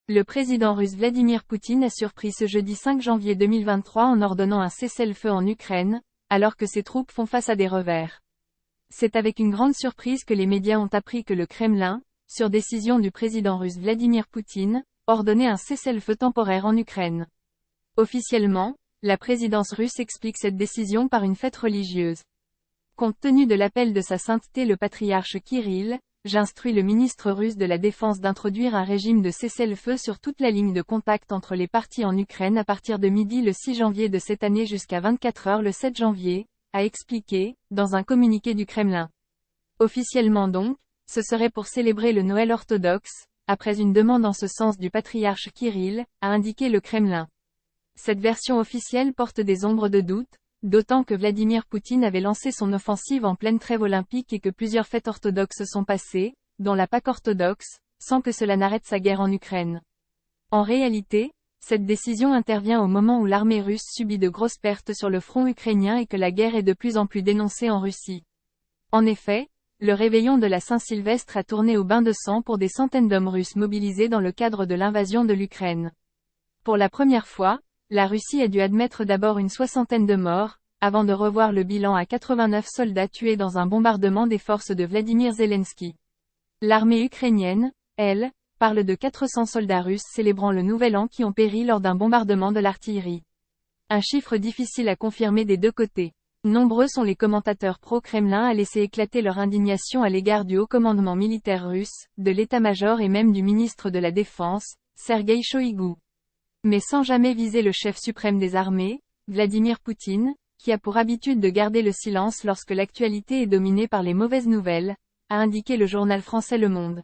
Le président russe Vladimir Poutine a surpris ce jeudi 5 janvier 2023 en ordonnant un cessez-le-feu en Ukraine, alors que ses troupes font face à des revers. C'est avec une grande surprise que les médias ont appris que le Kremlin, sur décision du président russe Vladimir Poutine, ordonnait un cessez-le-feu temporaire en Ukraine. Officiellement, la présidence russe explique cette décision par une fête religieuse. Compte tenu de l'appel de sa sainteté le patriarche Kirill, j'instruis le ministre russe de la Défense d'introduire un régime de cessez-le-feu sur toute la ligne de contact entre les parties en Ukraine à partir de midi le 6 janvier de cette année jusqu'à 24 heures le 7 janvier, a expliqué, dans un communiqué du Kremlin. Officiellement donc, ce serait pour célébrer le Noël orthodoxe, après une demande en ce sens du patriarche Kirill, a indiqué le Kremlin. Cette version officielle porte des ombres de doute, d'autant que Vladimir Poutine avait lancé son offensive en pleine trêve olympique et que plusieurs fêtes orthodoxes sont passées, dont la Pâque orthodoxe, sans que cela n'arrête sa guerre en Ukraine. En réalité, cette décision intervient au moment où l'armée russe subit de grosses pertes sur le front ukrainien et que la guerre est de plus en plus dénoncée en Russie. En effet, le réveillon de la Saint-Sylvestre a tourné au bain de sang pour des centaines d'hommes russes mobilisés dans le cadre de l'invasion de l'Ukraine. Pour la première fois, la Russie a dû admettre d'abord une soixantaine de morts, avant de revoir le bilan à 89 soldats tués dans un bombardement des forces de Vladimir Zelensky. L'armée ukrainienne, elle, parle de 400 soldats russes célébrant le Nouvel An qui ont péri lors d'un bombardement de l'artillerie. Un chiffre difficile à confirmer des deux côtés. Nombreux sont les commentateurs pro-Kremlin à laisser éclater leur indignation à l'égard du haut commandement militaire russe, de l'état-major et même du ministre de la Défense, Sergueï Shoïgu. Mais sans jamais viser le chef suprême des armées, Vladimir Poutine, qui a pour habitude de garder le silence lorsque l'actualité est dominée par les mauvaises nouvelles, a indiqué le journal français Le Monde.